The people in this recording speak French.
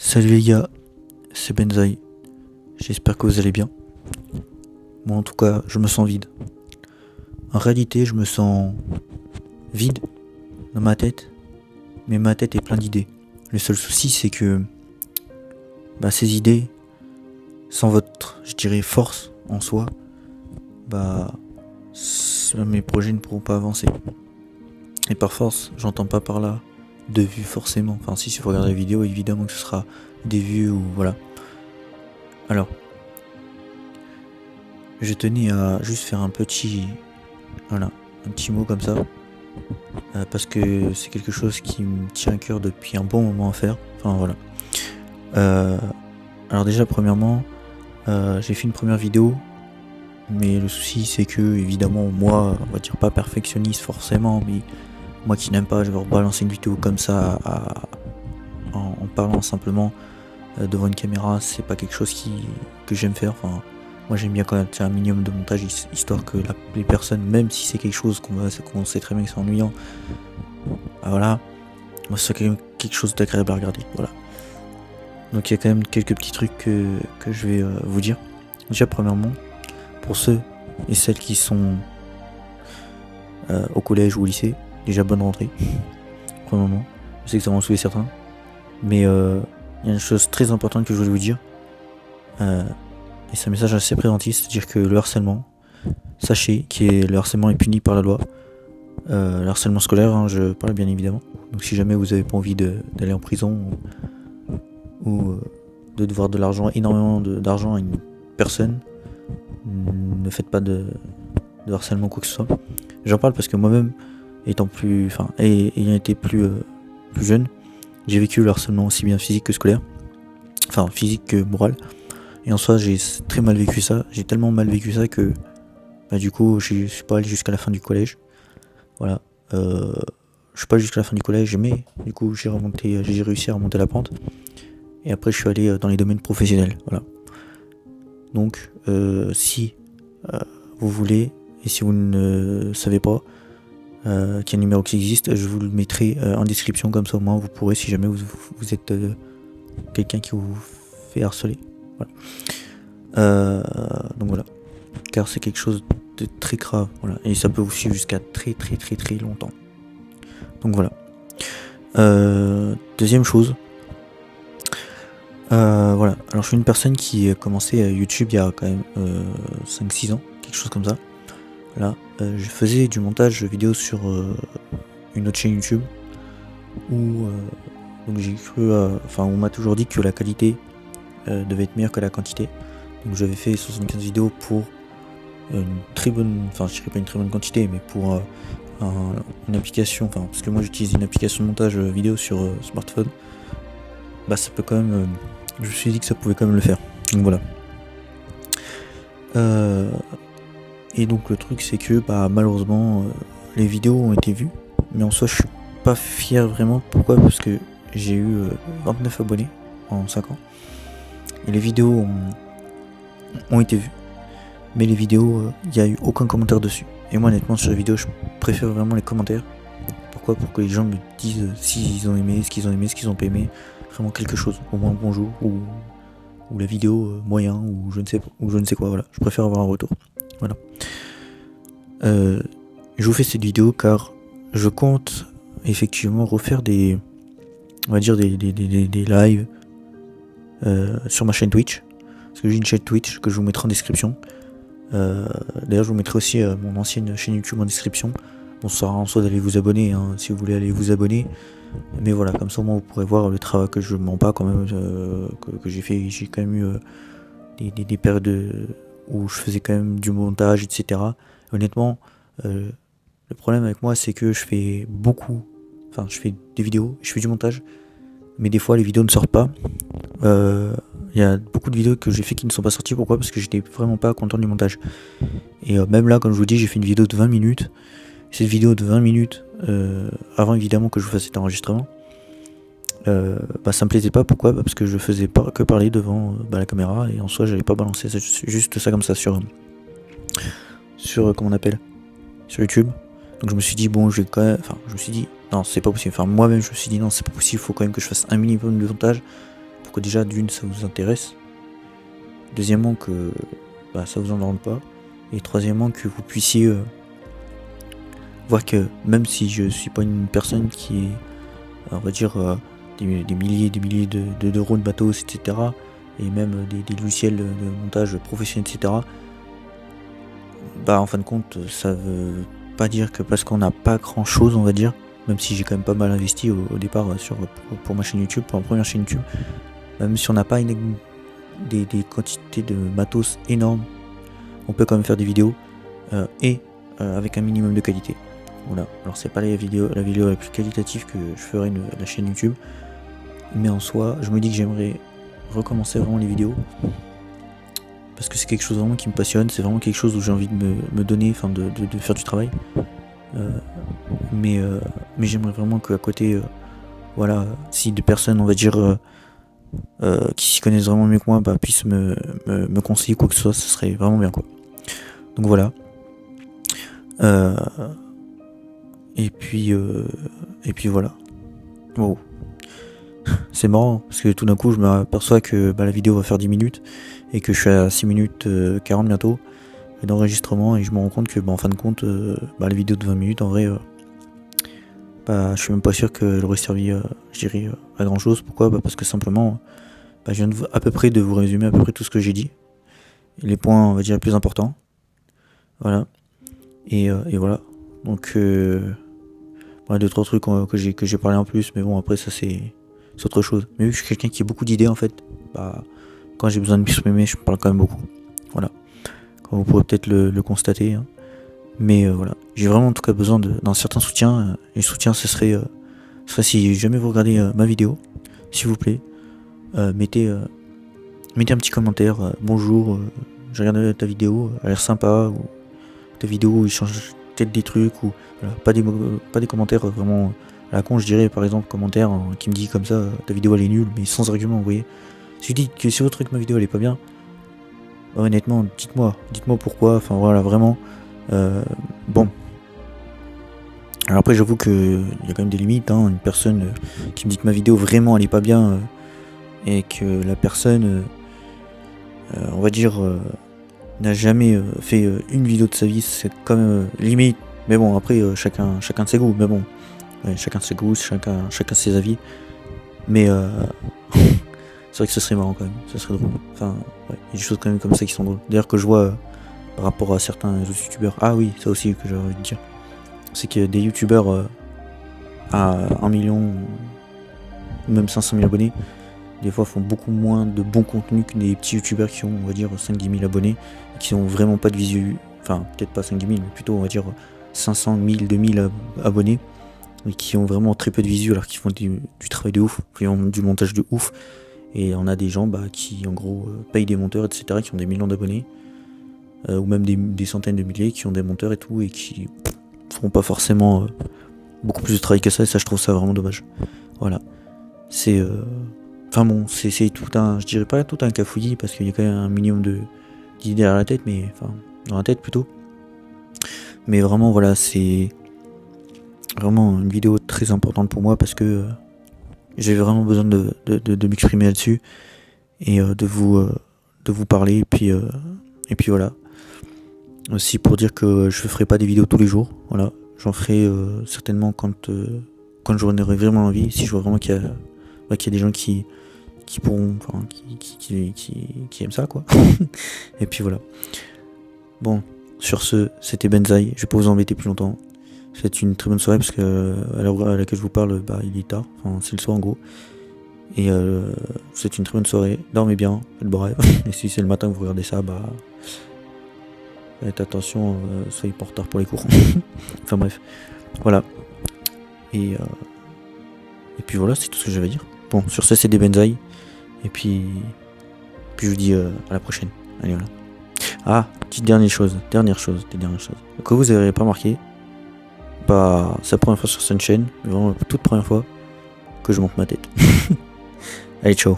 Salut les gars, c'est Benzaï. J'espère que vous allez bien. Moi en tout cas, je me sens vide. En réalité, je me sens vide dans ma tête, mais ma tête est pleine d'idées. Le seul souci, c'est que ces idées, sans votre, je dirais, force en soi, mes projets ne pourront pas avancer. Et par force, j'entends pas par là de vues forcément. Enfin, si vous regardez la vidéo, évidemment que ce sera des vues ou voilà. Alors, je tenais à juste faire un petit mot comme ça, parce que c'est quelque chose qui me tient à cœur depuis un bon moment à faire. Enfin voilà. Alors déjà, premièrement, j'ai fait une première vidéo, mais le souci c'est que évidemment moi, on va dire pas perfectionniste forcément, mais moi qui n'aime pas, je vais rebalancer une vidéo comme ça en parlant simplement devant une caméra, c'est pas quelque chose que j'aime faire. Enfin, moi j'aime bien quand même un minimum de montage, histoire que les personnes, même si c'est quelque chose qu'on sait très bien que c'est ennuyant, voilà, moi c'est quand même quelque chose d'agréable à regarder. Voilà. Donc il y a quand même quelques petits trucs que je vais vous dire. Déjà premièrement, pour ceux et celles qui sont au collège ou au lycée, déjà bonne rentrée. Premièrement, je sais que ça va en saouler certains, mais il y a une chose très importante que je voulais vous dire, et c'est un message assez préventif, c'est-à-dire que le harcèlement, sachez que le harcèlement est puni par la loi. Le harcèlement scolaire, hein, je parle bien évidemment. Donc si jamais vous avez pas envie d'aller en prison ou de devoir de l'argent, énormément d'argent à une personne, ne faites pas de harcèlement quoi que ce soit. J'en parle parce que moi-même, ayant été plus jeune, j'ai vécu le harcèlement aussi bien physique que scolaire, enfin physique que moral. Et en soi, j'ai très mal vécu ça. J'ai tellement mal vécu ça que du coup, je suis pas allé jusqu'à la fin du collège. Voilà. Je suis pas allé jusqu'à la fin du collège, mais du coup, j'ai réussi à remonter la pente. Et après, je suis allé dans les domaines professionnels. Voilà. Donc, si vous voulez, et si vous ne savez pas qu'il y a un numéro qui existe, je vous le mettrai en description, comme ça au moins vous pourrez, si jamais vous êtes quelqu'un qui vous fait harceler. Voilà. Donc voilà. Car c'est quelque chose de très grave. Voilà. Et ça peut vous suivre jusqu'à très très très très longtemps. Donc voilà. Deuxième chose. Voilà. Alors je suis une personne qui a commencé YouTube il y a quand même 5-6 ans, quelque chose comme ça. Là, je faisais du montage vidéo sur une autre chaîne YouTube où donc j'ai cru, on m'a toujours dit que la qualité devait être meilleure que la quantité. Donc j'avais fait 75 vidéos pour une très bonne, je dirais pas une très bonne quantité, mais pour une application, parce que moi j'utilise une application de montage vidéo sur smartphone, ça peut quand même, je me suis dit que ça pouvait quand même le faire. Donc voilà. Et donc le truc c'est que malheureusement les vidéos ont été vues, mais en soi je suis pas fier vraiment. Pourquoi ? Parce que j'ai eu 29 abonnés en 5 ans. Et les vidéos ont été vues. Mais les vidéos, il n'y a eu aucun commentaire dessus. Et moi honnêtement sur les vidéos je préfère vraiment les commentaires. Pourquoi ? Pour que les gens me disent s'ils ont aimé, ce qu'ils ont aimé, ce qu'ils ont pas aimé. Vraiment quelque chose, au moins bonjour, ou la vidéo moyen, ou je ne sais quoi, voilà. Je préfère avoir un retour. Voilà. Je vous fais cette vidéo car je compte effectivement refaire des lives sur ma chaîne Twitch. Parce que j'ai une chaîne Twitch que je vous mettrai en description. D'ailleurs je vous mettrai aussi mon ancienne chaîne YouTube en description. Bon, ça sert en soi d'aller vous abonner, hein, si vous voulez aller vous abonner. Mais voilà, comme ça au moins vous pourrez voir le travail que je mens pas quand même, que j'ai fait. J'ai quand même eu des périodes où je faisais quand même du montage, etc. Honnêtement, le problème avec moi c'est que je fais des vidéos, je fais du montage, mais des fois les vidéos ne sortent pas. Il y a beaucoup de vidéos que j'ai fait qui ne sont pas sorties. Pourquoi ? Parce que j'étais vraiment pas content du montage. Et même là, comme je vous dis, j'ai fait une vidéo de 20 minutes. Cette vidéo de 20 minutes, avant évidemment que je vous fasse cet enregistrement, ça me plaisait pas. Pourquoi ? Parce que je faisais pas que parler devant la caméra, et en soi j'avais pas balancé juste ça comme ça sur comment on appelle, sur YouTube. Donc je me suis dit bon, je me suis dit non, c'est pas possible. Moi-même je me suis dit non, c'est pas possible, faut quand même que je fasse un minimum de montage pour que déjà d'une ça vous intéresse, deuxièmement que ça vous endorme pas, et troisièmement que vous puissiez voir que même si je suis pas une personne qui est, on va dire, des milliers d'euros de matos, etc., et même des logiciels de montage professionnels, etc., en fin de compte, ça veut pas dire que parce qu'on n'a pas grand chose, on va dire, même si j'ai quand même pas mal investi au départ pour ma chaîne YouTube, pour ma première chaîne YouTube, même si on n'a pas des quantités de matos énormes, on peut quand même faire des vidéos avec un minimum de qualité. Voilà, alors c'est pas la vidéo la plus qualitative que je ferai de la chaîne YouTube, mais en soi, je me dis que j'aimerais recommencer vraiment les vidéos, parce que c'est quelque chose vraiment qui me passionne, c'est vraiment quelque chose où j'ai envie de me donner, enfin de faire du travail. Mais j'aimerais vraiment qu'à côté, voilà, si des personnes, on va dire, qui s'y connaissent vraiment mieux que moi, puissent me conseiller quoi que ce soit, ce serait vraiment bien, quoi. Donc voilà. Et puis voilà. Wow. C'est marrant parce que tout d'un coup je m'aperçois que la vidéo va faire 10 minutes et que je suis à 6 minutes 40 bientôt d'enregistrement, et je me rends compte que en fin de compte la vidéo de 20 minutes en vrai je suis même pas sûr qu'elle aurait servi je dirais à grand chose. Pourquoi? Parce que simplement je viens à peu près de vous résumer à peu près tout ce que j'ai dit, les points on va dire les plus importants, voilà, et voilà. Donc deux trois trucs que j'ai parlé en plus, mais bon après ça c'est autre chose. Mais vu que je suis quelqu'un qui a beaucoup d'idées en fait, quand j'ai besoin de m'exprimer, je parle quand même beaucoup. Voilà. Comme vous pourrez peut-être le constater. Hein. Mais voilà. J'ai vraiment en tout cas besoin d'un certain soutien. Et le soutien ce serait si jamais vous regardez ma vidéo, s'il vous plaît, mettez un petit commentaire. Bonjour, j'ai regardé ta vidéo, elle a l'air sympa, ou ta vidéo il change peut-être des trucs, ou voilà, pas des commentaires vraiment à la con, je dirais par exemple commentaire qui me dit comme ça ta vidéo elle est nulle, mais sans argument, vous voyez. Si je dis que si votre truc ma vidéo elle est pas bien, honnêtement dites-moi pourquoi, enfin voilà, vraiment. Bon, alors après j'avoue que il y a quand même des limites, hein. Une personne qui me dit que ma vidéo vraiment elle est pas bien, et que la personne on va dire n'a jamais fait une vidéo de sa vie, c'est quand même limite. Mais bon, après chacun de ses goûts, mais bon, ouais, chacun de ses goûts, chacun ses avis. Mais c'est vrai que ce serait marrant quand même, ce serait drôle. Enfin, ouais, il y a des choses quand même comme ça qui sont drôles. D'ailleurs que je vois par rapport à certains autres youtubeurs. Ah oui, ça aussi que j'aurais envie de dire. C'est que des youtubeurs à 1 million, même 500 000 abonnés, des fois font beaucoup moins de bon contenu que des petits youtubeurs qui ont, on va dire, 5-10 000 abonnés, et qui ont vraiment pas de visu, enfin peut-être pas 5-10 000, mais plutôt on va dire 500 000, 2000 abonnés, et qui ont vraiment très peu de visu alors qu'ils font du travail de ouf, qui font du montage de ouf. Et on a des gens qui en gros payent des monteurs, etc., qui ont des millions d'abonnés, ou même des centaines de milliers, qui ont des monteurs et tout, et qui feront pas forcément beaucoup plus de travail que ça, et ça je trouve ça vraiment dommage. Voilà. C'est enfin bon, c'est tout un, je dirais pas tout un cafouillis, parce qu'il y a quand même un minimum d'idées derrière la tête, mais enfin dans la tête plutôt. Mais vraiment voilà, c'est vraiment une vidéo très importante pour moi, parce que j'ai vraiment besoin de m'exprimer là-dessus, et de vous parler, et puis voilà. Aussi pour dire que je ferai pas des vidéos tous les jours, voilà. J'en ferai certainement quand j'en aurai vraiment envie, si je vois vraiment qu'il y a des gens qui pourront, enfin, qui aiment ça, quoi. Et puis voilà. Bon, sur ce, c'était Benzaï, je vais pas vous embêter plus longtemps. C'est une très bonne soirée, parce que à l'heure à laquelle je vous parle, il est tard, enfin c'est le soir en gros. Et c'est une très bonne soirée, dormez bien, faites beau rêve. Et si c'est le matin que vous regardez ça, faites attention, soyez pas en retard pour les cours. Enfin bref, voilà. Et puis voilà, c'est tout ce que j'avais à dire. Bon, sur ce, c'est des Benzaï. Et puis je vous dis à la prochaine. Allez, voilà. Ah, petite dernière chose. Que vous n'avez pas remarqué, c'est la première fois sur cette chaîne, vraiment la toute première fois que je monte ma tête. Allez, ciao.